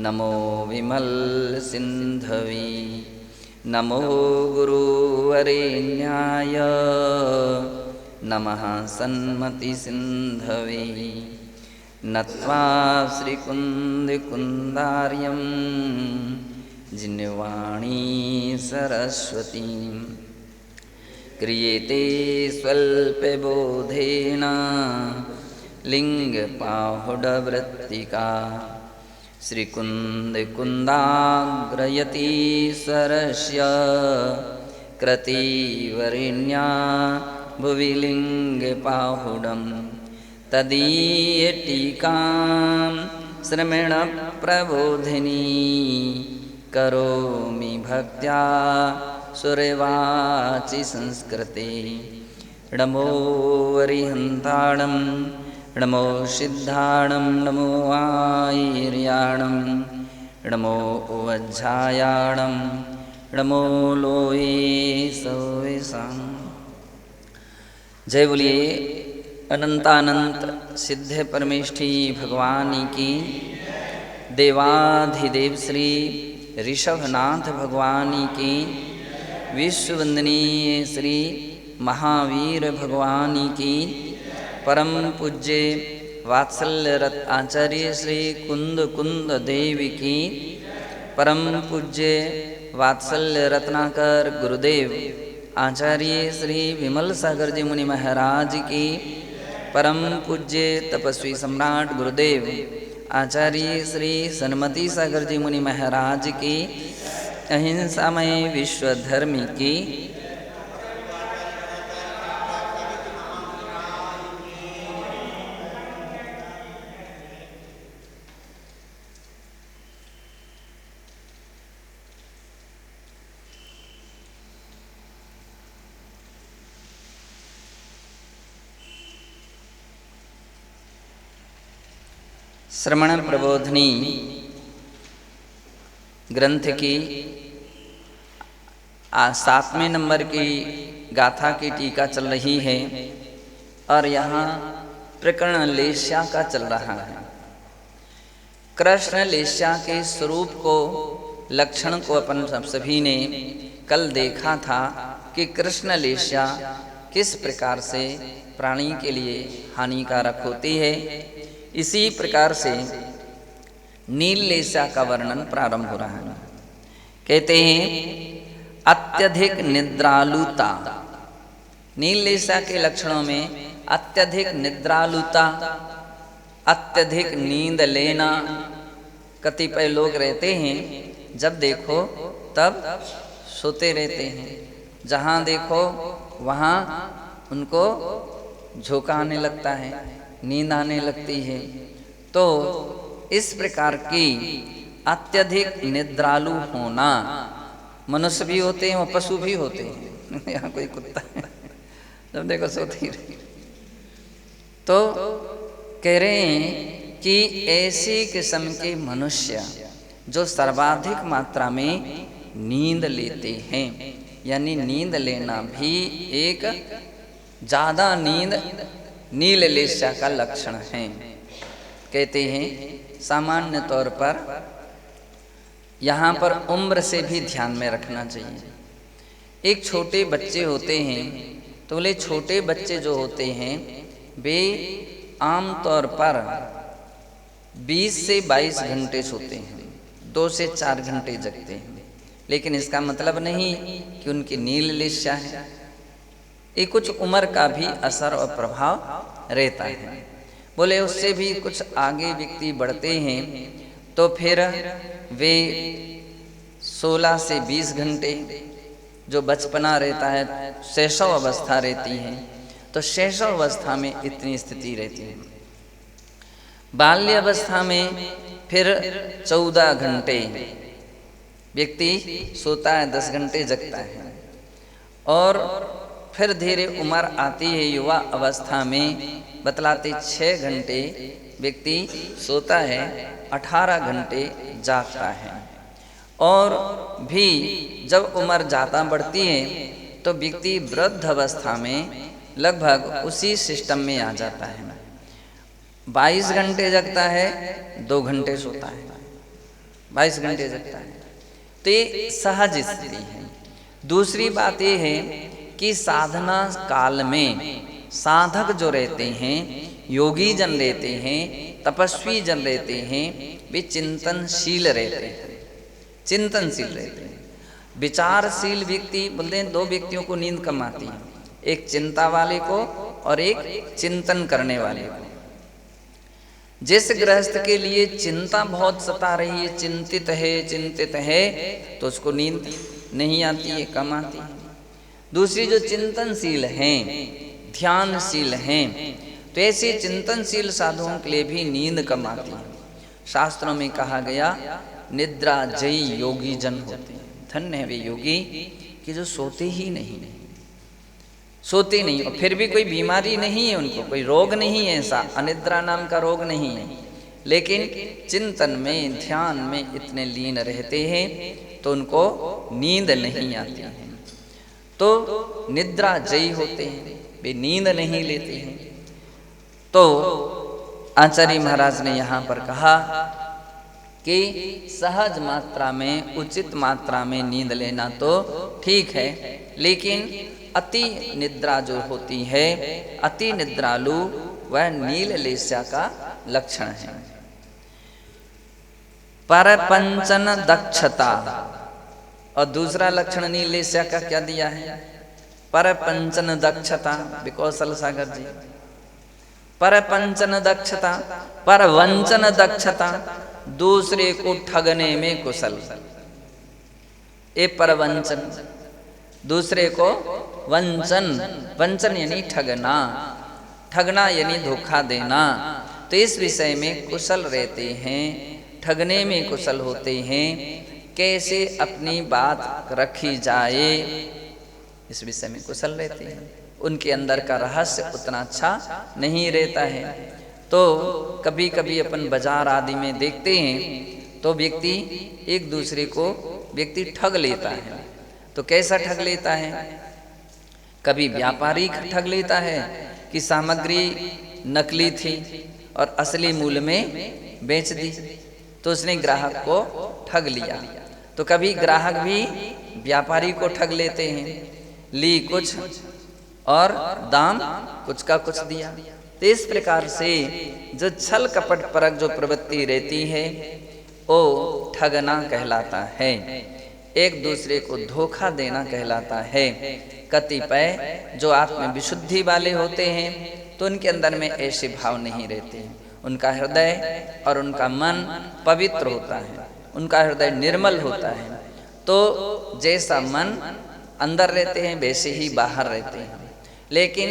नमो विमल सिंधवी नमो गुरुवरेण्याय नमः सन्मति सिंधवे नत्वा श्रीकुन्दिकुन्दार्यं जिन्वाणी सरस्वती क्रियेते स्वल्पबोधेन लिङ्गपाहुडवृत्तिका श्रीकुन्दिकुन्दाग्रयति सरस्य क्रतिवरेण्या भुवि लिङ्गपाहुडम् तदीयटीकां श्रमणप्रबोधिनी करोमि भक्त्या सुरवाचि संस्कृते नमो वरिहन्ताणं नमो सिद्धाणं नमो आयर्याणं नमो वज्झायाणं नमो लोये सवेशां। जय बोलिए अनंतानंत सिद्ध परमेष्ठी भगवान की। देवाधिदेव श्री ऋषभनाथ भगवान की। विश्ववंदनीय श्री महावीर भगवान की। परम पूज्य वात्सल्य रत आचार्य श्री कुंद कुंद देव की। परम पूज्य वात्सल्य रत्नाकर गुरुदेव आचार्य श्री विमल सागर जी मुनि महाराज की। परम पूज्य तपस्वी सम्राट गुरुदेव आचार्य श्री सन्मति सागर जी मुनि महाराज की। अहिंसामय विश्वधर्मी की। श्रमण प्रबोधिनी ग्रंथ की 7वें नंबर की गाथा की टीका चल रही है और यहाँ प्रकरण लेस्या का चल रहा है। कृष्ण लेस्या के स्वरूप को, लक्षण को अपन सब सभी ने कल देखा था कि कृष्ण लेस्या किस प्रकार से प्राणी के लिए हानिकारक होती है। इसी प्रकार से नील लेस्या का वर्णन प्रारंभ हो रहा है। कहते हैं अत्यधिक निद्रालुता। नील लेस्या के लक्षणों में अत्यधिक निद्रालुता, अत्यधिक नींद लेना। कतिपय लोग रहते हैं जब देखो तब सोते रहते हैं, जहाँ देखो वहाँ उनको झोंका आने लगता है, नींद आने लगती है। तो इस प्रकार की अत्यधिक निद्रालु होना, मनुष्य भी होते हैं और पशु भी होते हैं। यहाँ कोई कुत्ता है जब देखो सोती रही। तो कह रहे हैं कि ऐसी किस्म के मनुष्य जो सर्वाधिक मात्रा में नींद लेते हैं, यानी नींद लेना भी एक ज़्यादा नींद नील लेस्या का लक्षण है। कहते हैं सामान्य तौर पर यहाँ पर उम्र से भी ध्यान में रखना चाहिए। एक छोटे बच्चे होते हैं तो बोले छोटे बच्चे जो होते हैं वे आम तौर पर 20 से 22 घंटे सोते हैं, 2 से 4 घंटे जगते हैं। लेकिन इसका मतलब नहीं कि उनकी नील लेस्या है। ये कुछ उम्र का भी असर और प्रभाव रहता है। बोले उससे भी कुछ आगे व्यक्ति बढ़ते हैं तो फिर वे 16 से 20 घंटे जो बचपना रहता है, शैशव अवस्था रहती है, तो शैशव अवस्था में इतनी स्थिति रहती है। बाल्य अवस्था में फिर 14 घंटे व्यक्ति सोता है, 10 घंटे जगता है। और फिर धीरे उम्र आती है युवा अवस्था में, बतलाते 6 घंटे व्यक्ति सोता है, 18 घंटे जागता है। और भी जब उम्र ज़्यादा बढ़ती है तो व्यक्ति वृद्ध अवस्था में लगभग उसी सिस्टम में आ जाता है। 22 घंटे जगता है, 2 घंटे सोता है। 22 घंटे जगता है। तो ये सहज स्थिति है। दूसरी बात ये है कि साधना काल में साधक जो रहते हैं, योगी जन रहते हैं, तपस्वी जन रहते हैं, वे चिंतनशील रहते हैं, चिंतनशील रहते हैं। विचारशील व्यक्ति बोलते हैं, दो व्यक्तियों को नींद कम आती है, एक चिंता वाले को और एक चिंतन करने वाले को। जिस गृहस्थ के लिए चिंता बहुत सता रही है, चिंतित है, तो उसको नींद नहीं आती है, कम आती है। दूसरी जो चिंतनशील हैं, ध्यानशील हैं, तो ऐसे चिंतनशील साधुओं के लिए भी नींद कम आती है। शास्त्रों में कहा गया निद्रा जयी योगी जन होते हैं। धन्य है वे योगी कि जो सोते ही नहीं, सोते नहीं, और फिर भी कोई बीमारी नहीं है उनको, कोई रोग नहीं है, ऐसा अनिद्रा नाम का रोग नहीं है, लेकिन चिंतन में, ध्यान में इतने लीन रहते हैं तो उनको नींद नहीं आती है। तो निद्रा जयी होते हैं, वे नींद नहीं लेते हैं। तो आचार्य महाराज ने यहाँ पर कहा कि सहज मात्रा में, उचित मात्रा में नींद लेना तो ठीक है, लेकिन अति निद्रा जो होती है, अति निद्रालु, वह नील लेस्या का लक्षण है। परपंचन दक्षता, और दूसरा लक्षण नील लेस्या का क्या दिया है? परपंचन दक्षता। विकौशल सागर जी, परपंचन दक्षता, परवंचन दक्षता, दूसरे को ठगने में कुशल। ये परवंचन, दूसरे को वंचन, वंचन यानी ठगना, ठगना यानी धोखा देना। तो इस विषय में कुशल रहते हैं, ठगने में कुशल होते हैं, कैसे अपनी बात रखी जाए इस विषय में कुशल रहते हैं। उनके अंदर का रहस्य उतना अच्छा नहीं रहता है। तो कभी कभी अपन बाजार आदि में देखते हैं तो व्यक्ति एक दूसरे को व्यक्ति ठग लेता है। तो कैसा ठग लेता है? कभी व्यापारी ठग लेता है कि सामग्री नकली थी और असली मूल्य में बेच दी, तो उसने ग्राहक को ठग लिया। तो कभी ग्राहक भी व्यापारी को ठग लेते हैं, ली कुछ और दाम कुछ का कुछ दिया। तो इस प्रकार से जो छल कपट परक जो प्रवृत्ति रहती है वो ठगना कहलाता है, एक दूसरे को धोखा देना कहलाता है। कतिपय जो आत्म विशुद्धि वाले होते हैं तो उनके अंदर में ऐसे भाव नहीं रहते हैं। उनका हृदय और उनका मन पवित्र होता है, उनका हृदय निर्मल होता है। तो जैसा मन अंदर रहते हैं वैसे ही बाहर रहते हैं। लेकिन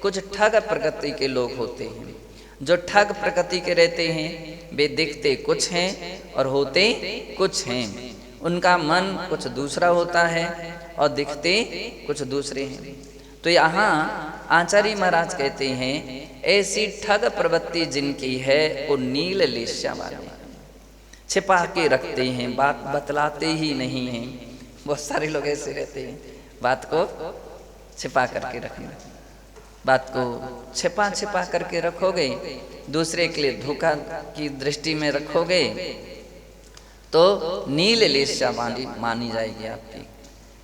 कुछ ठग प्रकृति के लोग होते हैं, जो ठग प्रकृति के रहते हैं, वे दिखते कुछ हैं और होते कुछ हैं। उनका मन कुछ दूसरा होता है और दिखते कुछ दूसरे हैं। तो यहाँ आचार्य महाराज कहते हैं ऐसी ठग प्रवृत्ति जिनकी है वो नील लेस्या वाले, छिपा के रखते हैं, बात बतलाते ही नहीं हैं। बहुत सारे लोग ऐसे रहते हैं, बात को छिपा करके रखें, बात को छिपा छिपा करके रखोगे, दूसरे के लिए धोखा की दृष्टि में रखोगे तो नील लेस्या मानी जाएगी आपकी।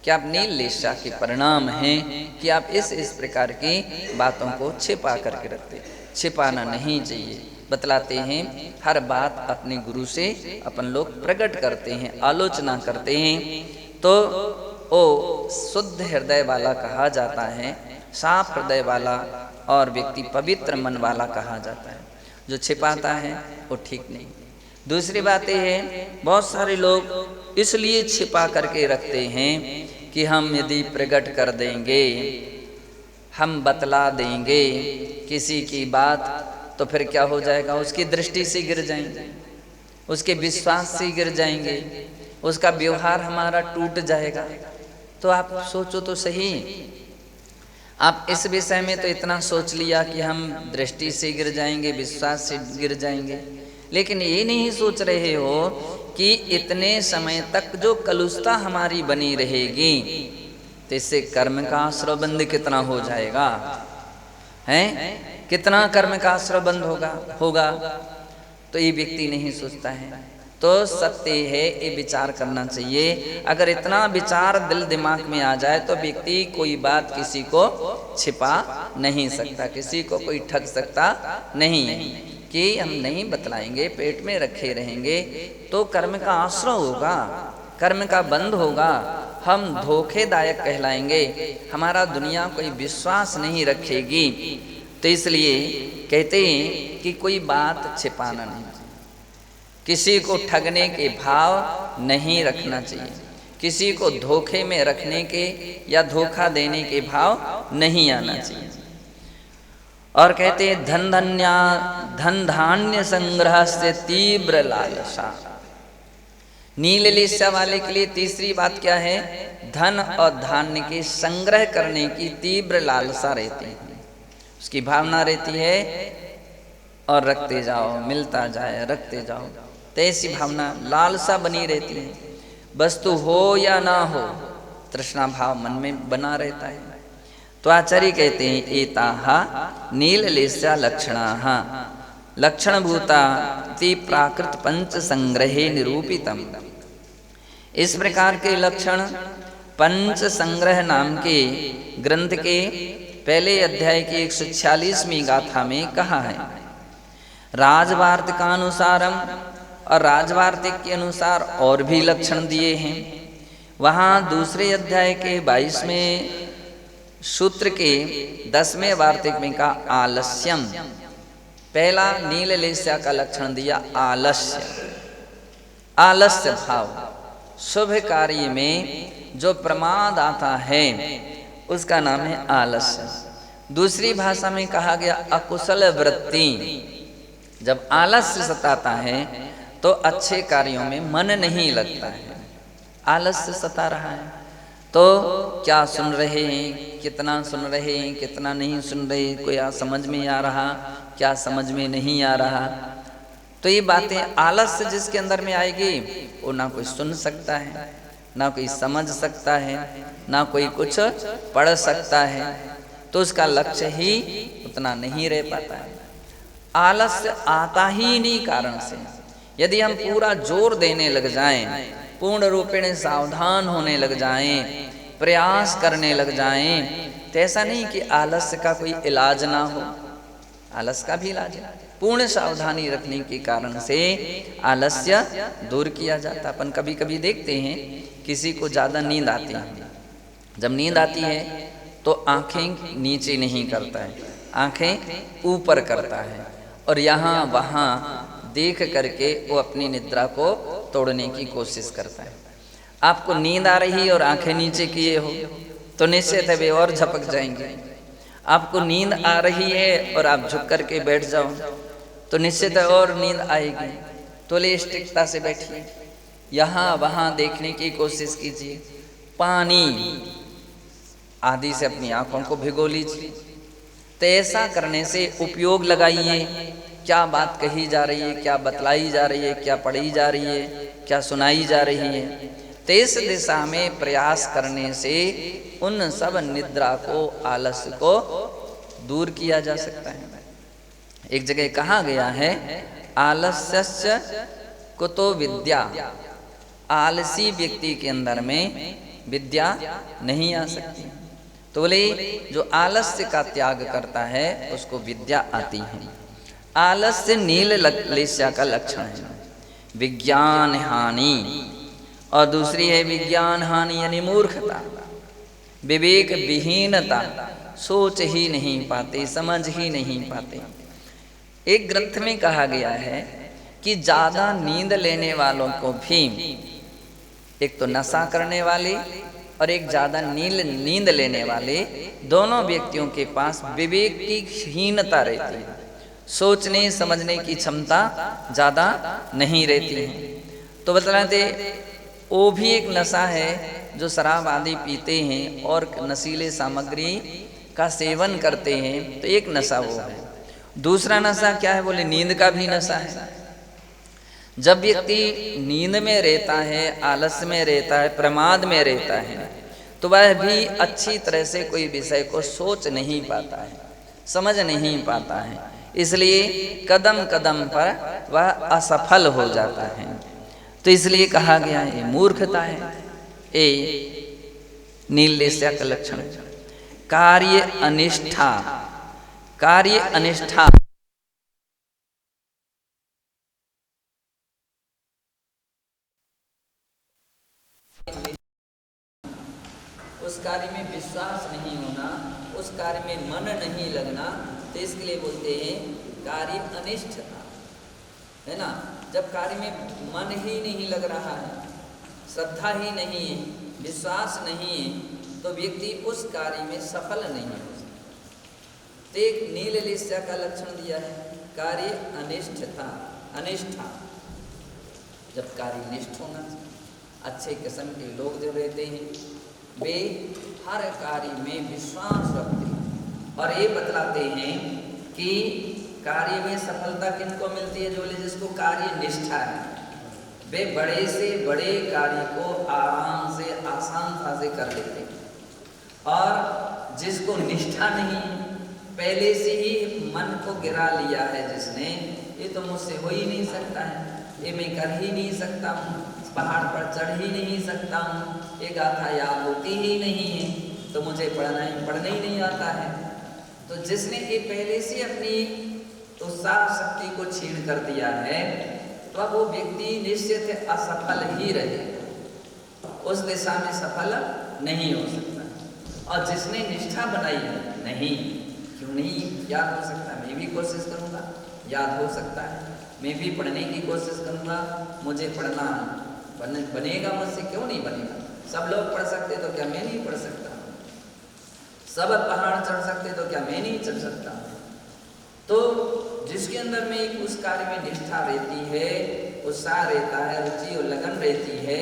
कि आप नील लेस्या के परिणाम हैं कि आप इस प्रकार की बातों को छिपा करके रखते। छिपाना नहीं चाहिए, बतलाते हैं। हर बात अपने गुरु से अपन लोग प्रकट करते हैं, आलोचना करते हैं, तो वो शुद्ध हृदय वाला कहा जाता है, साफ हृदय वाला और व्यक्ति पवित्र मन वाला कहा जाता है। जो छिपाता है वो ठीक नहीं। दूसरी बात यह है, बहुत सारे लोग इसलिए छिपा करके रखते हैं कि हम यदि प्रकट कर देंगे, हम बतला देंगे किसी की बात तो फिर क्या हो जाएगा, उसकी दृष्टि से गिर जाएंगे, उसके विश्वास से गिर जाएंगे, उसका व्यवहार हमारा टूट जाएगा। तो आप सोचो तो सही, आप इस विषय में तो इतना सोच लिया कि हम दृष्टि से गिर जाएंगे, विश्वास से गिर जाएंगे, लेकिन ये नहीं सोच रहे हो कि इतने समय तक जो कलुषता हमारी बनी रहेगी तो इससे कर्म का आश्रय बंद कितना हो जाएगा, हैं? कितना कर्म का आश्रय बंद होगा। तो ये व्यक्ति नहीं सोचता है। तो सत्य है, ये विचार करना चाहिए। अगर इतना विचार दिल दिमाग में आ जाए तो व्यक्ति कोई बात किसी को छिपा नहीं सकता, किसी को कोई ठग सकता नहीं है कि हम नहीं बतलाएंगे, पेट में रखे रहेंगे तो कर्म का आश्रय होगा, कर्म का बंध होगा, हम धोखेदायक कहलाएंगे, हमारा दुनिया कोई विश्वास नहीं रखेगी। तो इसलिए कहते हैं कि कोई बात छिपाना नहीं, किसी को ठगने के भाव नहीं रखना चाहिए, किसी को धोखे में रखने के या धोखा देने के भाव नहीं आना चाहिए। और कहते हैं धन धान्य संग्रह से तीव्र लालसा। नीललिस्या वाले के लिए तीसरी बात क्या है? धन और धान्य के संग्रह करने की तीव्र लालसा रहती है, उसकी भावना रहती है और रखते जाओ, मिलता जाए, रखते जाओ, तो ऐसी भावना लालसा बनी रहती है। वस्तु हो या ना हो, तृष्णा भाव मन में बना रहता है। तो आचार्य कहते हैं एताहा नीललेस्या लक्षणाः लक्षणभूता ति प्राकृत पंच संग्रहे निरूपितम। इस प्रकार के लक्षण पंच संग्रह नाम के ग्रंथ के पहले अध्याय की 146वीं गाथा में कहा है। राजवार्तिकानुसारम, और राजवार्तिक के अनुसार और भी लक्षण दिए हैं। वहाँ दूसरे अध्याय के 22वें सूत्र के 10वें वार्तिक में कहा आलस्यम। पहला नीललेस्या का लक्षण दिया आलस्य, आलस्य भाव, शुभ कार्य में जो प्रमाद आता है उसका नाम है आलस्य। दूसरी भाषा में कहा गया अकुशल वृत्ति। जब आलस्य सताता है तो अच्छे कार्यों में मन नहीं लगता है, आलस्य सता रहा है। तो क्या सुन रहे हैं, कितना सुन रहे हैं, कितना नहीं सुन रहे, कोई समझ में आ रहा, क्या समझ में नहीं आ रहा। तो ये बातें आलस्य जिसके अंदर में आएगी वो ना कोई सुन सकता है, ना कोई समझ सकता है, ना कोई कुछ पढ़ सकता है, तो उसका लक्ष्य ही उतना नहीं रह पाता है। आलस्य आता ही नहीं कारण से। यदि हम पूरा जोर देने लग जाएं, पूर्ण रूपेण सावधान होने लग जाएं, प्रयास करने लग जाएं, तो ऐसा नहीं कि आलस्य का कोई इलाज ना हो, आलस्य का भी इलाज है। पूर्ण सावधानी रखने के कारण से आलस्य दूर किया जाता। अपन कभी कभी देखते हैं किसी को ज़्यादा नींद आती है, जब नींद आती है तो आंखें नीचे नहीं करता है, आंखें ऊपर करता है और यहाँ वहाँ देख करके वो अपनी निद्रा को तोड़ने की कोशिश करता है। आपको नींद आ रही है और आंखें नीचे किए हो तो निश्चित है वे और झपक जाएंगे। आपको नींद आ रही है और आप झुक करके बैठ जाओ तो निश्चित है और नींद आएगी। तो ले स्टिकता से बैठिए, यहाँ वहाँ देखने की कोशिश कीजिए, पानी आदि से अपनी आंखों को भिगो लीजिए। तो ऐसा करने से उपयोग लगाइए, क्या बात कही जा रही है, क्या बतलाई जा रही है, क्या पढ़ी जा रही है, क्या सुनाई जा रही है। तो इस दिशा में प्रयास करने से उन सब निद्रा को, आलस्य को दूर किया जा सकता है। एक जगह कहा गया है आलस्यस्य कुतो विद्या, आलसी व्यक्ति के अंदर में विद्या नहीं आ सकती। तो बोले जो आलस्य का त्याग करता है उसको विद्या आती है। आलस्य नीललेस्या का लक्षण है, विज्ञान हानि, और दूसरी है विज्ञान हानि यानी मूर्खता, विवेक विहीनता, सोच ही नहीं पाते, समझ ही नहीं पाते। एक ग्रंथ में कहा गया है कि ज़्यादा नींद लेने वालों को भी, एक तो नशा करने वाले और एक ज़्यादा नींद लेने वाले, दोनों व्यक्तियों के पास विवेक की हीनता रहती है, सोचने समझने की क्षमता ज़्यादा नहीं रहती है। तो बतलाते वो भी एक नशा है, जो शराब आदि पीते हैं और नशीले सामग्री का सेवन करते हैं, तो एक नशा वो है। दूसरा नशा क्या है? बोले नींद का भी नशा है। जब व्यक्ति नींद में रहता है, आलस्य में रहता है, प्रमाद में रहता है, तो वह भी अच्छी तरह से कोई विषय को सोच नहीं पाता है, समझ नहीं पाता है, इसलिए कदम कदम पर वह असफल हो जाता है। तो इसलिए कहा गया है मूर्खता है। ये नीललेस्या का लक्षण। कार्य अनिष्ठा, कार्य अनिष्ठा उस कार्य में विश्वास नहीं होना, उस कार्य में मन नहीं लगना, तो इसके लिए बोलते हैं कार्य अनिष्ठता, है ना। जब कार्य में मन ही नहीं लग रहा है, श्रद्धा ही नहीं है, विश्वास नहीं है, तो व्यक्ति उस कार्य में सफल नहीं हो सकता। तो एक नीललेस्या का लक्षण दिया है, कार्य अनिष्ठता, अनिष्ठा। जब कार्य निष्ठ होना, अच्छे किस्म के लोग जो रहते हैं वे हर कार्य में विश्वास रखते हैं और ये बतलाते हैं कि कार्य में सफलता किनको मिलती है, जो जिसको कार्य निष्ठा है, वे बड़े से बड़े कार्य को आराम से आसानता से कर लेते हैं। और जिसको निष्ठा नहीं, पहले से ही मन को गिरा लिया है जिसने, ये तो मुझसे हो ही नहीं सकता है, ये मैं कर ही नहीं सकता हूँ, पहाड़ पर चढ़ ही नहीं सकता हूँ, ये गाथा याद होती ही नहीं है, तो मुझे पढ़ना ही नहीं आता है। तो जिसने ये पहले से अपनी उत्साह शक्ति को छीन कर दिया है, तो अब वो व्यक्ति निश्चित असफल ही रहेगा, उस दिशा में सफल नहीं हो सकता। और जिसने निष्ठा बनाई नहीं, क्यों नहीं याद हो सकता, मैं भी कोशिश करूँगा, याद हो सकता है, मैं भी पढ़ने की कोशिश करूँगा, मुझे पढ़ना बनेगा, मुझसे क्यों नहीं बनेगा। सब लोग पढ़ सकते तो क्या मैं नहीं पढ़ सकता, सब पहाड़ चढ़ सकते तो क्या मैं नहीं चढ़ सकता। तो जिसके अंदर में उस कार्य में निष्ठा रहती है, उत्साह रहता है, रुचि और लगन रहती है,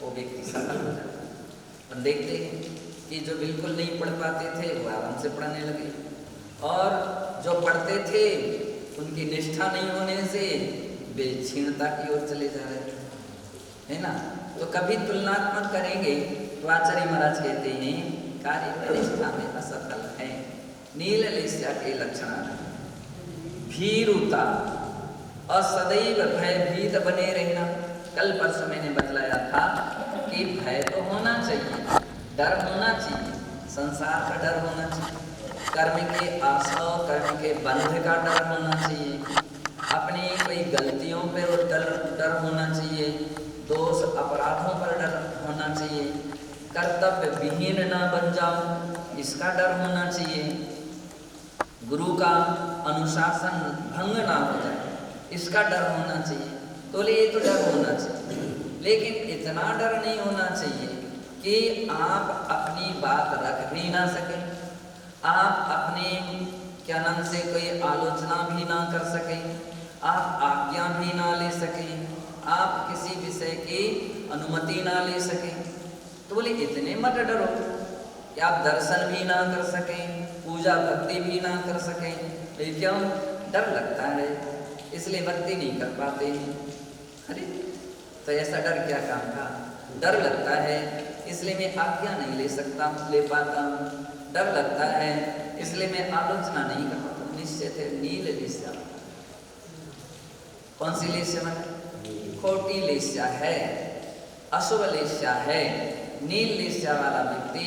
वो व्यक्ति सफल हो जाता है। हम देखते हैं कि जो बिल्कुल नहीं पढ़ पाते थे वो आराम से पढ़ने लगे, और जो पढ़ते थे उनकी निष्ठा नहीं होने से वे क्षीणता की ओर चले जा रहे थे, है ना। तो कभी तुलनात्मक करेंगे तो आचार्य महाराज कहते हैं कार्य प्रतिष्ठा में असफल है। नीललेस्या के लक्षण भीरुता और सदैव भयभीत बने रहना। कल परसों मैंने बतलाया था कि भय तो होना चाहिए, डर होना चाहिए, संसार का डर होना चाहिए, कर्म के आशा, कर्म के बंध का डर होना चाहिए, अपनी कोई गलतियों पर डर होना चाहिए, दोष अपराधों पर डर होना चाहिए, कर्तव्य विहीन ना बन जाऊं इसका डर होना चाहिए, गुरु का अनुशासन भंग ना हो जाए इसका डर होना चाहिए। तो ये तो डर होना चाहिए, लेकिन इतना डर नहीं होना चाहिए कि आप अपनी बात रख भी ना सकें, आप अपने क्या नाम से कोई आलोचना भी ना कर सकें, आप आज्ञा भी ना ले सकें, आप किसी विषय की अनुमति ना ले सकें। तो बोले इतने मत डरो कि आप दर्शन भी ना कर सकें, पूजा भक्ति भी ना कर सकें। तो क्यों डर लगता है, इसलिए भक्ति नहीं कर पाते हैं। अरे तो ऐसा डर क्या काम का, डर लगता है इसलिए मैं आज्ञा नहीं ले पाता हूँ, डर लगता है इसलिए मैं आलोचना नहीं कर पाता। निश्चित है नीललेस्या। कौन सी लेस्या है? खोटी लेस्या है, अशुभ लेस्या है। नीललेस्या वाला व्यक्ति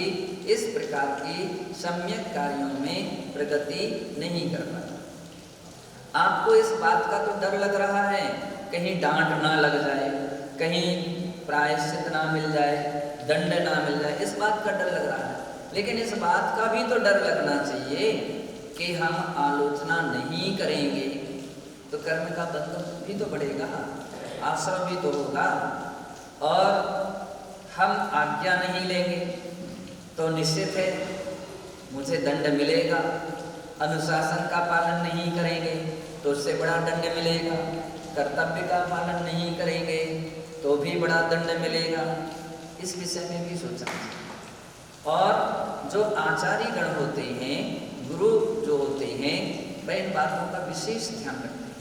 इस प्रकार की सम्यक कार्यों में प्रगति नहीं कर पाता। आपको इस बात का तो डर लग रहा है कहीं डांट ना लग जाए, कहीं प्रायश्चित ना मिल जाए, दंड ना मिल जाए, इस बात का डर लग रहा है। लेकिन इस बात का भी तो डर लगना चाहिए कि हम आलोचना नहीं करेंगे तो कर्म का बंधन भी तो बढ़ेगा, आश्रम भी तो होगा, और हम आज्ञा नहीं लेंगे तो निश्चित है मुझे दंड मिलेगा, अनुशासन का पालन नहीं करेंगे तो उससे बड़ा दंड मिलेगा, कर्तव्य का पालन नहीं करेंगे तो भी बड़ा दंड मिलेगा। इस विषय में भी सोचना चाहिए। और जो आचार्य गण होते हैं, गुरु जो होते हैं, वह इन बातों का विशेष ध्यान रखते हैं,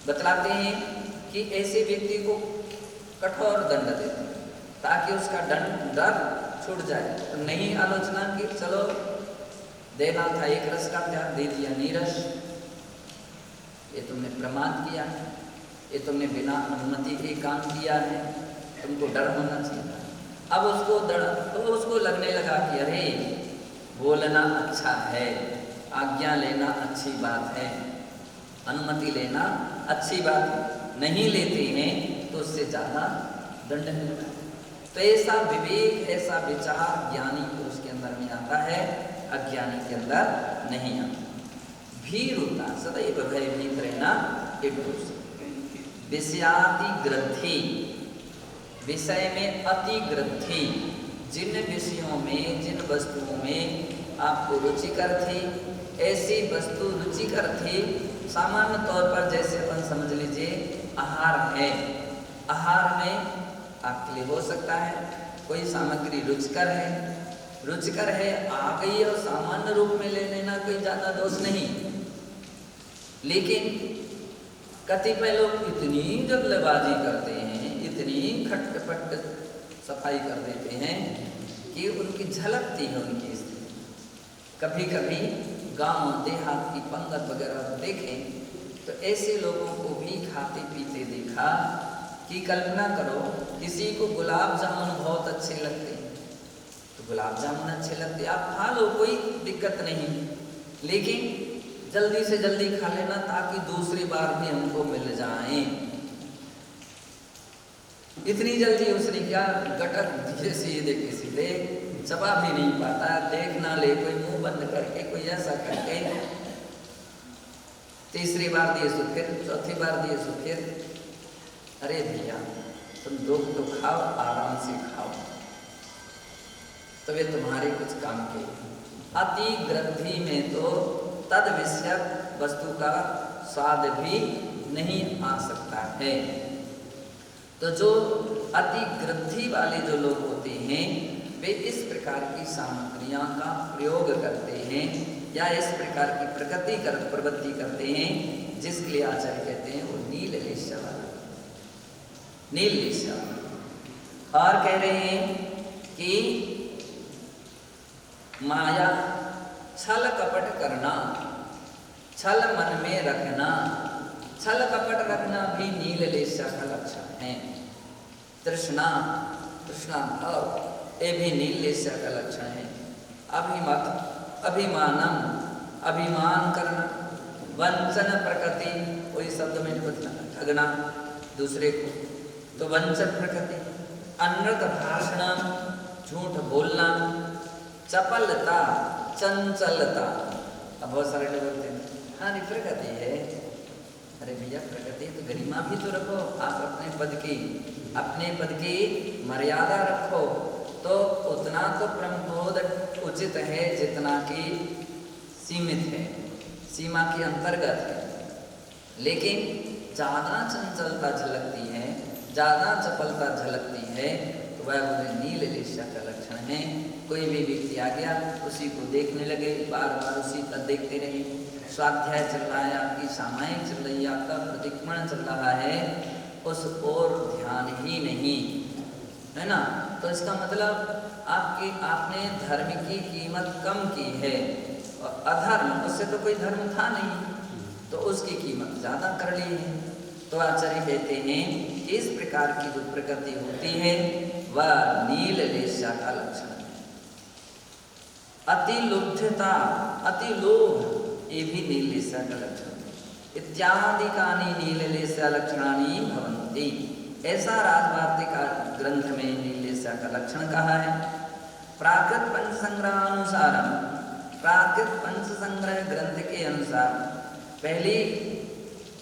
बतलाते हैं कि ऐसे व्यक्ति को कठोर दंड देते हैं ताकि उसका डर छूट जाए। तो नहीं आलोचना की चलो देना था, एक रस का त्याग दे दिया, नीरस, ये तुमने प्रमाद किया, ये तुमने बिना अनुमति के काम किया है, तुमको डर होना चाहिए। अब उसको लगने लगा कि अरे बोलना अच्छा है, आज्ञा लेना अच्छी बात है, अनुमति लेना अच्छी बात, नहीं लेते हैं तो उससे ज़्यादा दंड मिलता है। तो ऐसा विवेक, ऐसा विचार ज्ञानी पुरुष के अंदर में आता है, अज्ञानी के अंदर नहीं आता। भीर होता सदैव भयभीत रहना एक पुरुष। विषयातिग्रंथि, विषय में अतिग्रंथि, जिन विषयों में, जिन वस्तुओं में आपको रुचिकर थी, ऐसी वस्तु रुचिकर थी। सामान्य तौर पर जैसे अपन समझ लीजिए आहार है, आहार में आपके लिए हो सकता है कोई सामग्री रुचिकर है आ गई और सामान्य रूप में ले लेना कोई ज़्यादा दोष नहीं। लेकिन कतिपय लोग इतनी जल्दबाजी करते हैं, इतनी खटपट सफाई कर देते हैं कि उनकी झलकती है उनकी स्थिति। कभी कभी गांव देहात की पंगत वगैरह देखें तो ऐसे लोगों को भी खाते पीते देखा कि कल्पना करो किसी को गुलाब जामुन बहुत अच्छे लगते हैं, तो गुलाब जामुन अच्छे लगते आप खा लो, कोई दिक्कत नहीं, लेकिन जल्दी से जल्दी खा लेना ताकि दूसरी बार भी हमको मिल जाएं। इतनी जल्दी उसने क्या गटक सीधे सीधे चबा भी नहीं पाता, देख ना ले, कोई मुंह बंद करके, कोई ऐसा करके, तीसरी बार दिए सो फिर, चौथी बार दिए सो फिर। अरे भैया तुम लोग तो खाओ, आराम से खाओ, तब ये तुम्हारे कुछ काम के। अति ग्रंथि में तो तद विषयक वस्तु का स्वाद भी नहीं आ सकता है। तो जो अति ग्रंथि वाले जो लोग होते हैं वे इस प्रकार की सामग्रियां का प्रयोग करते हैं या इस प्रकार की प्रवृत्ति करते हैं, जिसके लिए आचार्य कहते हैं वो नील लेश्य वाला, नील लेश्य। और कह रहे हैं कि माया, छल कपट करना, छल मन में रखना, छल कपट रखना भी नील लेश्य का लक्षण है। तृष्णा, तृष्णा भाव, ये भी नील लेश्य का लक्षण है। अभिमानम, अभिमान करना, वंचन प्रकृति, कोई शब्द में बदलना, ठगना दूसरे को, तो वंचन प्रकृति। अनृत भाषण, झूठ बोलना। चपलता, चंचलता। अब बहुत सारे लोग बोलते हैं हाँ ये प्रकृति है। अरे भैया प्रकृति तो गरिमा भी तो रखो, आप अपने पद की मर्यादा रखो, तो उतना तो प्रमोद उचित है जितना कि सीमित है, सीमा के अंतर्गत है। लेकिन ज़्यादा चंचलता झलकती है, ज़्यादा चपलता झलकती है, तो वह नील लेश्य का लक्षण है। कोई भी व्यक्ति आ गया उसी को देखने लगे, बार बार उसी पर देखते रहे, स्वाध्याय चल रहा है, आपकी सामायिक चल रही है, आपका प्रतिक्रमण चल रहा है, उस ओर ध्यान ही नहीं है ना। तो इसका मतलब आपने धर्म की कीमत कम की है और अधर्म, उससे तो कोई धर्म था नहीं, तो उसकी कीमत ज़्यादा कर ली है। तो आचार्य कहते हैं कि इस प्रकार की जो प्रकृति होती है वह नील लेश्य का लक्षण है। अति लुब्धता, अति लोभ, ये भी नील लेश्य का लक्षण है। इत्यादिकानि नील लेश्य लक्षणानि भवन्ति, ऐसा राजवार्तिका ग्रंथ में नील लेश्य का लक्षण कहा है। प्राकृत पंच संग्रह अनुसार, प्राकृत पंच संग्रह ग्रंथ के अनुसार पहली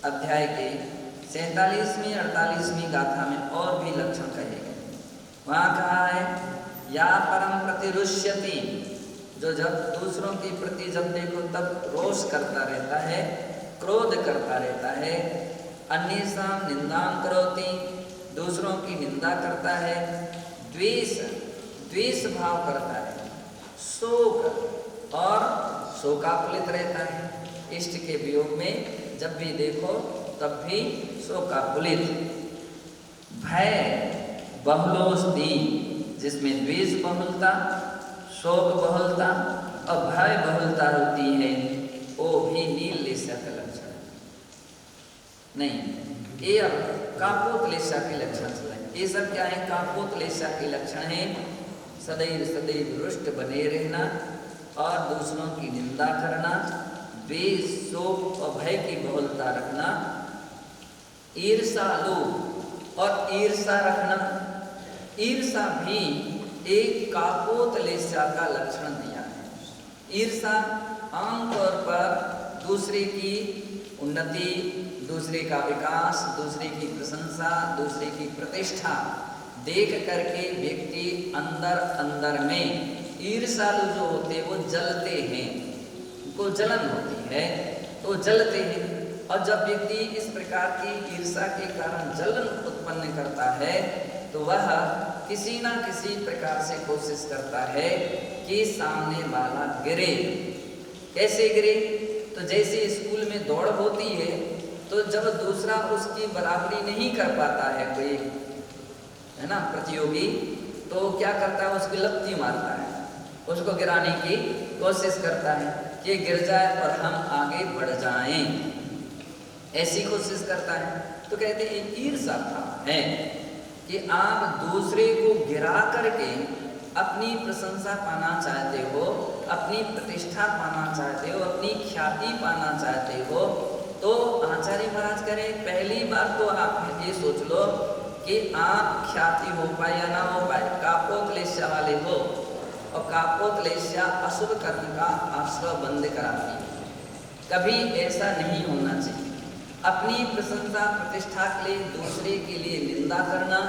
अध्याय के 47वीं 48वीं गाथा में और भी लक्षण कहे गए। वहाँ कहा है या परम प्रतिरुष्यति, जो जब दूसरों के प्रति जब देखो तब रोष करता रहता है, क्रोध करता रहता है। अन्येषां निंदां करोति, दूसरों की निंदा करता है। द्वेष भाव करता है। शोक, और शोकाकुलित रहता है। इष्ट के वियोग में जब भी देखो तब भी शोकाकुलित। भय बहुलोस्ति, जिसमें द्वेष बहुलता, शोक बहुलता और भय बहुलता होती है, वो भी नील लेश्य का लक्षण नहीं। ये अब कापोतलेशा के लक्षण चल रहे हैं। ये सब क्या है? कापोतलेशा के लक्षण हैं। सदैव सदैव रुष्ट बने रहना और दूसरों की निंदा करना, द्वेष, शोक और भय की बहुलता रखना, ईर्षा, लोभ और ईर्षा रखना। ईर्षा भी एक कापोतलेशा का लक्षण दिया है। ईर्षा आमतौर पर दूसरे की उन्नति, दूसरे का विकास, दूसरे की प्रशंसा, दूसरे की प्रतिष्ठा देख करके व्यक्ति अंदर अंदर में ईर्षालु जो होते वो जलते हैं, उनको जलन होती है तो जलते हैं। और जब व्यक्ति इस प्रकार की ईर्षा के कारण जलन उत्पन्न करता है तो वह किसी ना किसी प्रकार से कोशिश करता है कि सामने वाला गिरे। कैसे गिरे? तो जैसे स्कूल में दौड़ होती है तो जब दूसरा उसकी बराबरी नहीं कर पाता है, कोई है ना प्रतियोगी, तो क्या करता है? उसकी लत्ती मारता है, उसको गिराने की कोशिश करता है कि गिर जाए और हम आगे बढ़ जाएं, ऐसी कोशिश करता है। तो कहते हैं ईर्षा है कि आप दूसरे को गिरा करके अपनी प्रशंसा पाना चाहते हो, अपनी प्रतिष्ठा पाना चाहते हो, अपनी ख्याति पाना चाहते हो। तो आचार्य महाराज कह रहे हैं पहली बात तो आप ये सोच लो कि आप ख्याति हो पाए या ना हो पाए, कापोतलेशा वाले हो। और कापोतलेशा अशुभ कर्म का आश्रय बंद कराती है। कभी ऐसा नहीं होना चाहिए। अपनी प्रशंसा प्रतिष्ठा के लिए दूसरे के लिए निंदा करना,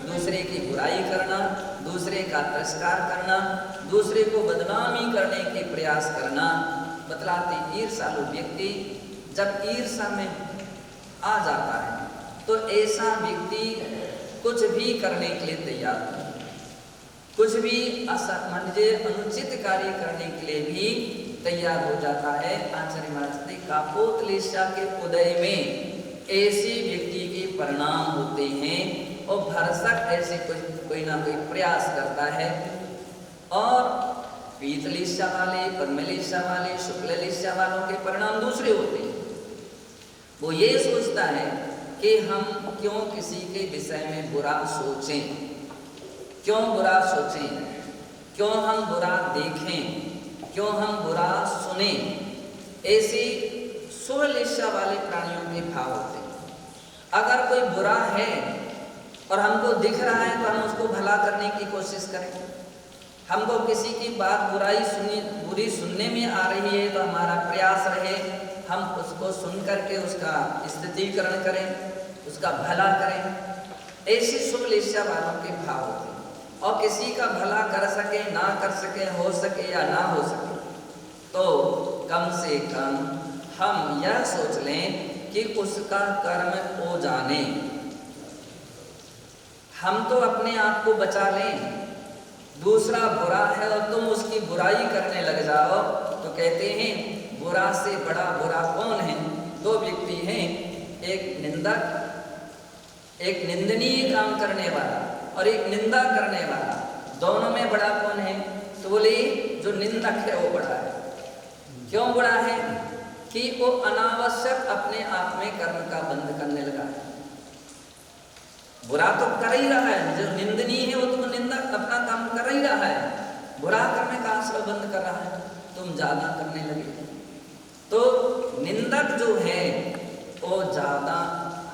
दूसरे की बुराई करना, दूसरे का तिरस्कार करना, दूसरे को बदनामी करने के प्रयास करना बतलाते ईर्षालु व्यक्ति जब ईर्षा में आ जाता है तो ऐसा व्यक्ति कुछ भी करने के लिए तैयार है, कुछ भी असमंजस अनुचित कार्य करने के लिए भी तैयार हो जाता है। आचार्य महाराज ने कापोतलेशा के उदय में ऐसे व्यक्ति के परिणाम होते हैं और भरसक ऐसे कोई ना कोई प्रयास करता है। और पीतलेशा वाले, परमलेशा वाले, शुक्ललेशा वालों के परिणाम दूसरे होते हैं। वो ये सोचता है कि हम क्यों किसी के विषय में बुरा सोचें, क्यों बुरा सोचें, क्यों हम बुरा देखें, क्यों हम बुरा सुने। ऐसी शुभलेशा वाले प्राणियों के भाव होते हैं। अगर कोई बुरा है और हमको दिख रहा है तो हम उसको भला करने की कोशिश करें। हमको किसी की बात बुरी सुनने में आ रही है तो हमारा प्रयास रहे हम उसको सुन करके उसका स्थितीकरण करें, उसका भला करें। ऐसी शुभलेशा वालों के भाव होते हैं। और किसी का भला कर सके, ना कर सके, हो सके या ना हो सके, तो कम से कम हम यह सोच लें कि उसका कर्म हो जाने, हम तो अपने आप को बचा लें। दूसरा बुरा है और तुम उसकी बुराई करने लग जाओ तो कहते हैं बुरा से बड़ा बुरा कौन है? दो व्यक्ति हैं, एक निंदक, एक निंदनीय काम करने वाला और एक निंदा करने वाला। दोनों में बड़ा कौन है? तो बोले जो निंदक है वो बड़ा है। क्यों बड़ा है? कि वो अनावश्यक अपने आप में कर्म का बंध करने लगा है। बुरा तो कर ही रहा है, जो निंदनीय है वो तो निंदक अपना काम कर ही रहा है, बुरा करने का आश्रय बंद कर रहा है, तुम ज्यादा करने लगे। तो निंदक जो है वो ज्यादा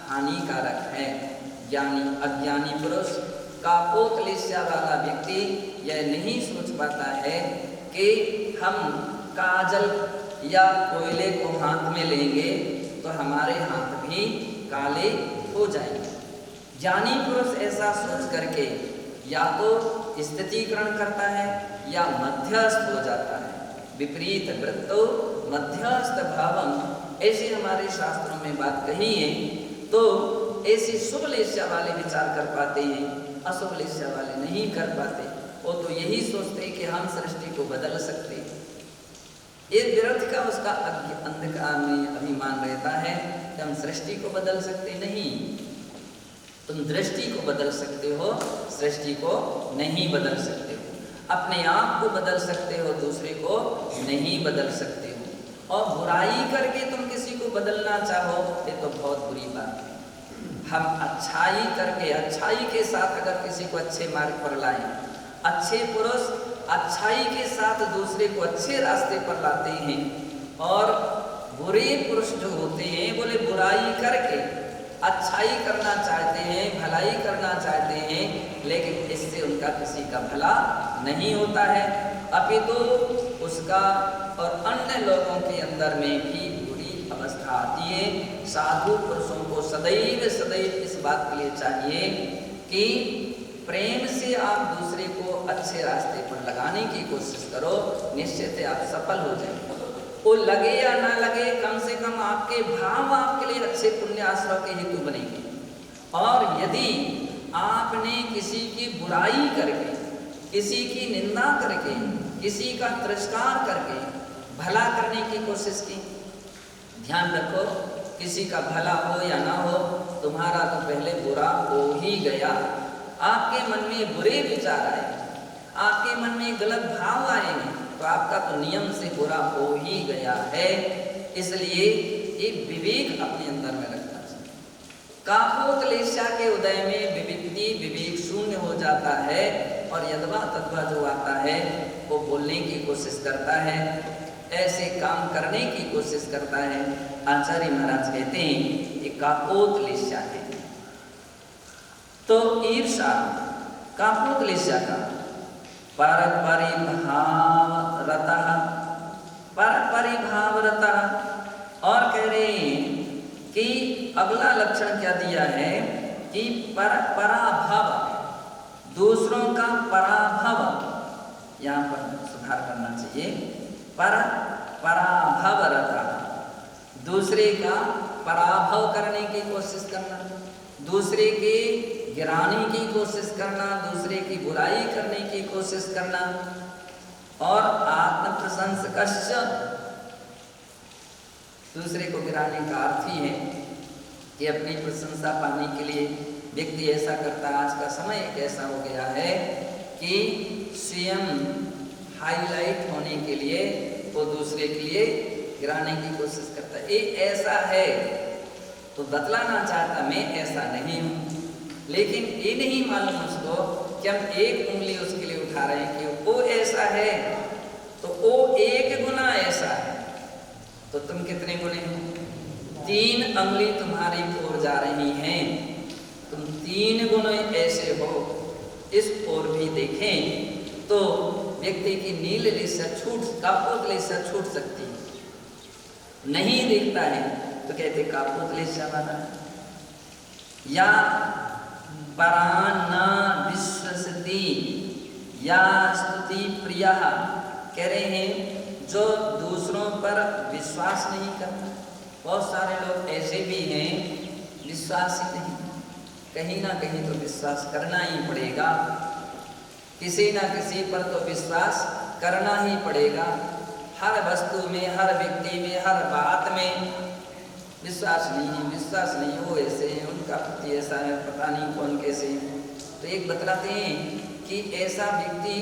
हानिकारक है। ज्ञानी अज्ञानी पुरुष, कापोतलेशा वाला व्यक्ति यह नहीं सोच पाता है कि हम काजल या कोयले को हाथ में लेंगे तो हमारे हाथ भी काले हो जाएंगे। ज्ञानी पुरुष ऐसा सोच करके या तो स्थितीकरण करता है या मध्यस्थ हो जाता है। विपरीत वृत्तो मध्यस्थ भावम, ऐसे हमारे शास्त्रों में बात कही है। तो ऐसे शुभलेशा वाले विचार कर पाते हैं, अशुभलेशा वाले नहीं कर पाते। वो तो यही सोचते हैं कि हम सृष्टि को बदल सकते हैं। ये व्यर्थ का उसका अंधकार में अभिमान रहता है कि हम सृष्टि को बदल सकते नहीं। तुम दृष्टि को बदल सकते हो, सृष्टि को नहीं बदल सकते हो। अपने आप को बदल सकते हो, दूसरे को नहीं बदल सकते हो। और बुराई करके तुम किसी को बदलना चाहो ये तो बहुत बुरी बात है। हम अच्छाई करके, अच्छाई के साथ अगर किसी को अच्छे मार्ग पर लाएं, अच्छे पुरुष अच्छाई के साथ दूसरे को अच्छे रास्ते पर लाते हैं, और बुरे पुरुष जो होते हैं बोले बुराई करके अच्छाई करना चाहते हैं, भलाई करना चाहते हैं, लेकिन इससे उनका किसी का भला नहीं होता है, अपितु उसका और अन्य लोगों के अंदर में भी बुरी अवस्था आती है। साधु पुरुषों को सदैव सदैव इस बात के लिए चाहिए कि प्रेम से आप दूसरे को अच्छे रास्ते पर लगाने की कोशिश करो, निश्चित आप सफल हो जाएंगे। वो लगे या ना लगे, कम से कम आपके भाव आपके लिए अच्छे पुण्य आश्रय के हेतु बनेंगे। और यदि आपने किसी की बुराई करके, किसी की निंदा करके, किसी का तिरस्कार करके भला करने की कोशिश की, ध्यान रखो किसी का भला हो या ना हो, तुम्हारा तो पहले बुरा हो ही गया। आपके मन में बुरे विचार आए, आपके मन में गलत भाव आए हैं, तो आपका तो नियम से बुरा हो ही गया है। इसलिए एक विवेक अपने अंदर में रखना चाहिए। कापोक्लेशा के उदय में विविधि विवेक शून्य हो जाता है, और यदवा तद्वा जो आता है वो बोलने की कोशिश करता है, ऐसे काम करने की कोशिश करता है। आचार्य महाराज कहते हैं ये कापोक्लेशा है। तो ईर्षा कापोक्लेशा का परपरिभावरता, और कह रहे हैं कि अगला लक्षण क्या दिया है कि पराभव, दूसरों का पराभव, यहाँ पर सुधार करना चाहिए, पराभवरता, दूसरे का पराभव करने की कोशिश करना, दूसरे के गिराने की कोशिश करना, दूसरे की बुराई करने की कोशिश करना। और आत्म प्रशंसकश्च, दूसरे को गिराने का अर्थ ही है कि अपनी प्रशंसा पाने के लिए व्यक्ति ऐसा करता है। आज का समय एक ऐसा हो गया है कि स्वयं हाईलाइट होने के लिए वो दूसरे के लिए गिराने की कोशिश करता है। ये ऐसा है तो बतलाना चाहता मैं ऐसा नहीं हूँ, लेकिन ये नहीं मालूम उसको कि हम एक उंगली उसके लिए उठा रहे हैं कि वो ऐसा है तो वो एक गुना ऐसा है, तो तुम कितने गुने हो? 3 उंगली तुम्हारी ओर जा रही हैं, तुम 3 गुने ऐसे हो। इस ओर भी देखें तो व्यक्ति की नील लिशा छूट सकती है, नहीं देखता है तो कहते कापोक्लेशा वाला। या परान विश्वसति या स्तुति प्रिया, कह रहे हैं जो दूसरों पर विश्वास नहीं करता। बहुत सारे लोग ऐसे भी हैं विश्वास ही नहीं, कहीं ना कहीं तो विश्वास करना ही पड़ेगा, किसी ना किसी पर तो विश्वास करना ही पड़ेगा। हर वस्तु में, हर व्यक्ति में, हर बात में विश्वास नहीं, वो ऐसे हैं, उनका प्रति ऐसा है, पता नहीं कौन कैसे है। तो एक बतलाते हैं कि ऐसा व्यक्ति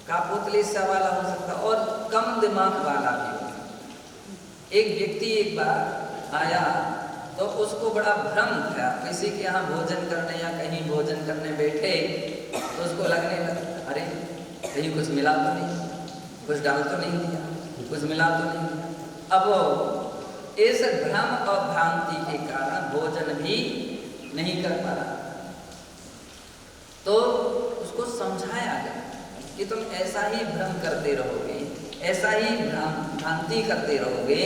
कापोक्लेशा वाला हो सकता और कम दिमाग वाला भी हो सकता। एक व्यक्ति एक बार आया तो उसको बड़ा भ्रम था, किसी के यहाँ भोजन करने या कहीं भोजन करने बैठे तो उसको लगने लगा अरे कहीं कुछ मिला तो नहीं, कुछ डाल तो नहीं दिया, कुछ मिला तो नहीं। अब वो इस भ्रम और भ्रांति के कारण भोजन भी नहीं कर पा रहा, तो उसको समझाया गया कि तुम ऐसा ही भ्रम करते रहोगे, ऐसा ही भ्रांति करते रहोगे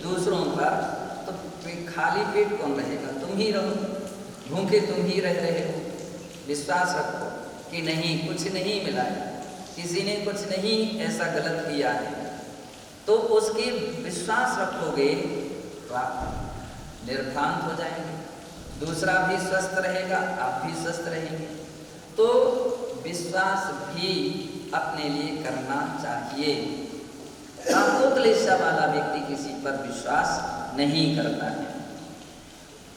दूसरों पर, तो खाली पेट कौन रहेगा? तुम ही रहो, भूखे तुम ही रह रहे हो। विश्वास रखो कि नहीं, कुछ नहीं मिला है, किसी ने कुछ नहीं ऐसा गलत किया है, तो उसके विश्वास रखोगे तो आप निर्भ्रांत हो जाएंगे, दूसरा भी स्वस्थ रहेगा, आप भी स्वस्थ रहेंगे। तो विश्वास भी अपने लिए करना चाहिए। कापोक्लेशा वाला व्यक्ति किसी पर विश्वास नहीं करता है।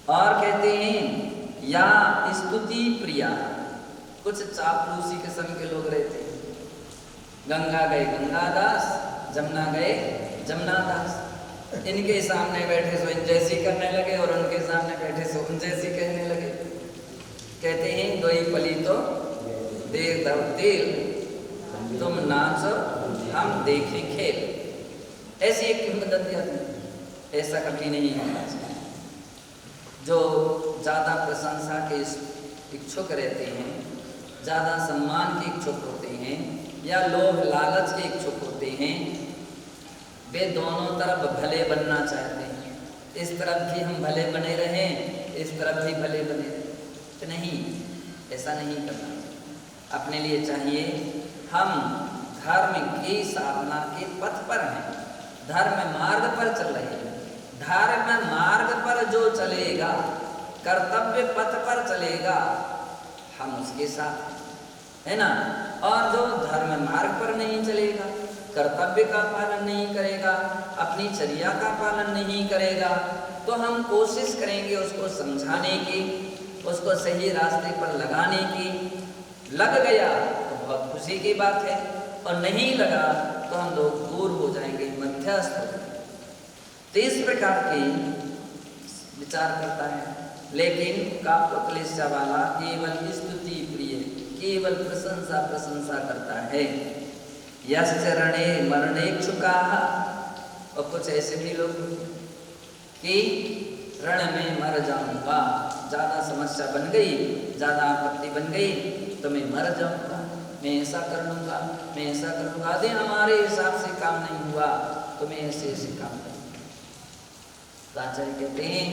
और कहते हैं या स्तुति प्रिया, कुछ चापलूसी किस्म के लोग रहते हैं, गंगा गए गंगादास, जमुना गए जमुनादास, इनके सामने बैठे सो इन जैसी करने लगे और उनके सामने बैठे सो उन जैसी कहने लगे। कहते हैं दोई पली तो देर दर तेल, तुम नाचो हम देखें खेल। ऐसी एक किंवदंती आती है, ऐसा कभी नहीं होना चाहिए। जो ज़्यादा प्रशंसा के इच्छुक रहते हैं, ज़्यादा सम्मान के इच्छुक होते हैं, या लोभ लालच के इच्छुक होते हैं, वे दोनों तरफ भले बनना चाहते हैं। इस तरफ भी हम भले बने रहें, इस तरफ भी भले बने रहें, तो नहीं, ऐसा नहीं करना। अपने लिए चाहिए हम धर्म की साधना के पथ पर हैं, धर्म मार्ग पर चल रहे हैं। धर्म मार्ग पर जो चलेगा, कर्तव्य पथ पर चलेगा, हम उसके साथ है ना। और जो धर्म मार्ग पर नहीं चलेगा, कर्तव्य का पालन नहीं करेगा, अपनी चर्या का पालन नहीं करेगा, तो हम कोशिश करेंगे उसको समझाने की, उसको सही रास्ते पर लगाने की। लग गया तो बहुत खुशी की बात है, और नहीं लगा तो हम लोग दूर हो जाएंगे, मध्यस्थ हो जाएंगे। तो इस प्रकार की विचार करता है। लेकिन कापुरुष वाला केवल स्तुति प्रिय, केवल प्रशंसा प्रशंसा करता है। यश चरणे मरणेक्षुका, और कुछ ऐसे भी लोग कि रण में मर जाऊंगा, ज़्यादा समस्या बन गई, ज़्यादा आपत्ति बन गई तो मैं मर जाऊंगा, मैं ऐसा कर लूँगा, मैं ऐसा कर लूँगा। यदि हमारे हिसाब से काम नहीं हुआ तो मैं ऐसे ऐसे काम करूँगा। तो आचार्य कहते हैं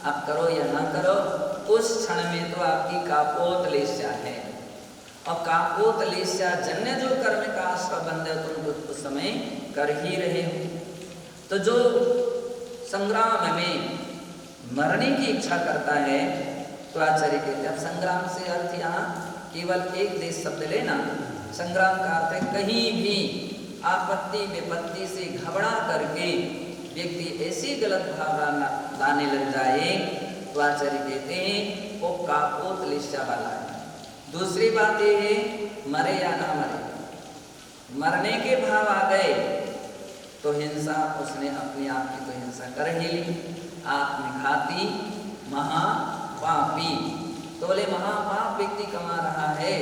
आप करो या ना करो, उस क्षण में तो आपकी कापोतलेस्या है, और कापोतलेस्या जन्य जो कर्म का आश्रय बंध है तुम उस समय कर ही रहे हो। तो जो संग्राम में मरने की इच्छा करता है, तो आचार्य कहते हैं अब संग्राम से अर्थ यहाँ केवल एक देश शब्द लेना। संग्राम का अर्थ है कहीं भी आपत्ति विपत्ति से घबरा करके व्यक्ति ऐसी गलत भावना लाने लग जाए, तो आचार्य कहते हैं वो कापोतलेस्या वाला है। दूसरी बात ये है मरे या ना मरे, मरने के भाव आ गए तो हिंसा, उसने अपने आप की तो हिंसा कर ही ली। आत्मघाती महापापी, तो बोले महापाप व्यक्ति कमा रहा है,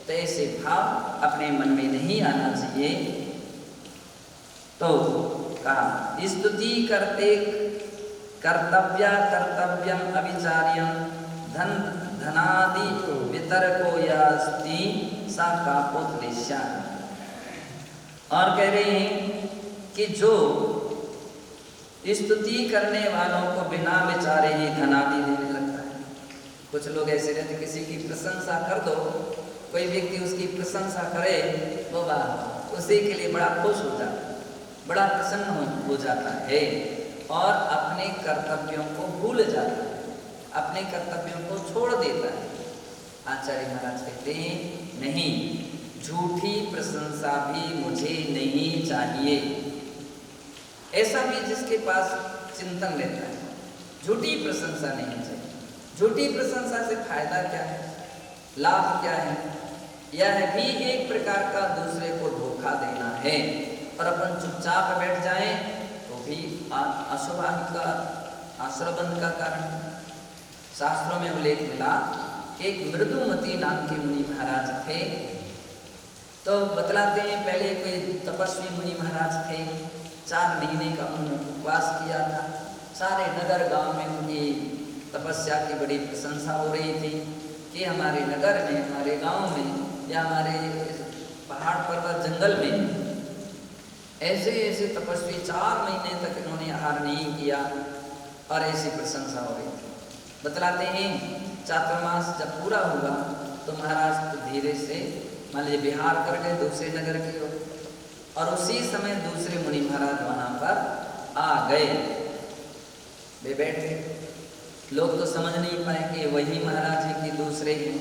तो ऐसे भाव अपने मन में नहीं आना चाहिए। तो कहा स्तुति करते कर्तव्या कर्तव्यम अविचार्यम धन धनादि वितर्को यास्ति सा कापोतलेस्या। और कह रहे हैं कि जो स्तुति करने वालों को बिना विचारे ही धनादि देने लगता है। कुछ लोग ऐसे रहते, किसी की प्रशंसा कर दो, कोई व्यक्ति उसकी प्रशंसा करे, वो वाह उसी के लिए बड़ा खुश हो जाता है, बड़ा प्रसन्न हो जाता है, और अपने कर्तव्यों को भूल जाता है, अपने कर्तव्यों को छोड़ देता है। आचार्य महाराज कहते हैं नहीं, झूठी प्रशंसा भी मुझे नहीं चाहिए। ऐसा भी जिसके पास चिंतन रहता है, झूठी प्रशंसा नहीं चाहिए। झूठी प्रशंसा से फायदा क्या है, लाभ क्या है? यह भी एक प्रकार का दूसरे को धोखा देना है, और अपन चुपचाप बैठ जाएं तो भी अशुभानि का आश्रबंध का कारण। शास्त्रों में उल्लेख मिला कि एक मृदुमती नाम के मुनि महाराज थे। तो बतलाते हैं पहले कोई तपस्वी मुनि महाराज थे, 4 महीने का उन्होंने उपवास किया था। सारे नगर गांव में उनकी तपस्या की बड़ी प्रशंसा हो रही थी कि हमारे नगर में, हमारे गांव में या हमारे पहाड़ पर्वत जंगल में ऐसे ऐसे तपस्वी 4 महीने तक इन्होंने आहार नहीं किया, और ऐसी प्रशंसा हो रही थी। बतलाते हैं चातुर्मास जब पूरा हुआ तो महाराज तो धीरे से मान लीजिए बिहार कर गए दूसरे नगर की ओर, और उसी समय दूसरे मुनि महाराज वहाँ पर आ गए। वे बैठे, लोग तो समझ नहीं पाए कि वही महाराज है कि दूसरे हैं।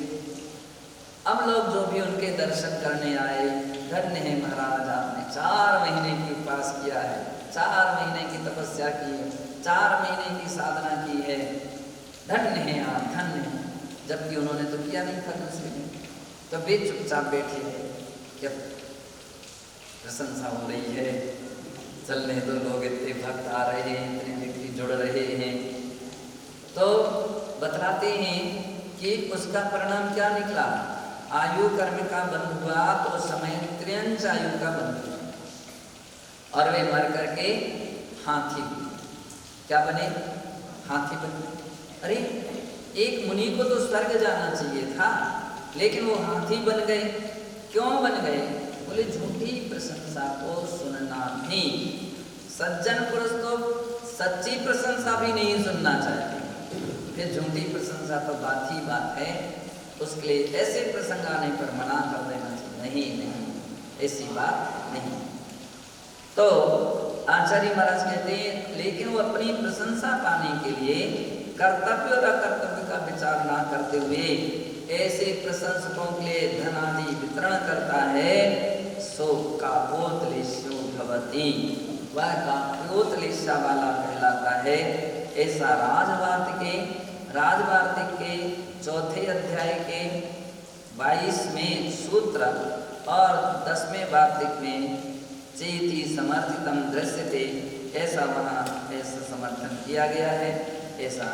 अब लोग जो भी उनके दर्शन करने आए, धन्य है महाराज, आपने 4 महीने की उपवास किया है, 4 महीने की तपस्या की है, 4 महीने की साधना की है, धन्य है आप, धन्य है। जबकि उन्होंने तो किया नहीं था दूसरे में। तो वे चुपचाप बैठे हैं, क्या प्रशंसा हो रही है, चलने तो लोग इतने भक्त आ रहे हैं, इतने व्यक्ति जुड़ रहे हैं। तो बतलाते हैं कि उसका परिणाम क्या निकला, आयु कर्म का बंध हुआ तो समय त्रियंश आयु का बंध हुआ और वे मर करके हाथी हुए। क्या बने, हाथी बने। अरे एक मुनि को तो स्वर्ग जाना चाहिए था, लेकिन वो हाथी बन गए। क्यों बन गए, बोले झूठी प्रशंसा को सुनना नहीं। सज्जन पुरुष तो सच्ची प्रशंसा भी नहीं सुनना चाहिए, फिर झूठी प्रशंसा तो बात ही बात है। उसके लिए ऐसे प्रसंग आने पर मना कर देना चाहिए, नहीं, ऐसी बात नहीं। तो आचार्य महाराज कहते हैं, लेकिन वो अपनी प्रशंसा पाने के लिए कर्तव्य और अकर्तव्य का विचार ना करते हुए ऐसे प्रशंसकों के लिए धन आदि वितरण करता है। सो कापोतलेशो भवति, वह कापोतलेशा वाला कहलाता है। ऐसा राजवार्तिक के चौथे अध्याय के 22वें सूत्र और 10वें वार्तिक में चेति समर्थितम दृश्यते, ऐसा वहाँ ऐसा समर्थन किया गया है, ऐसा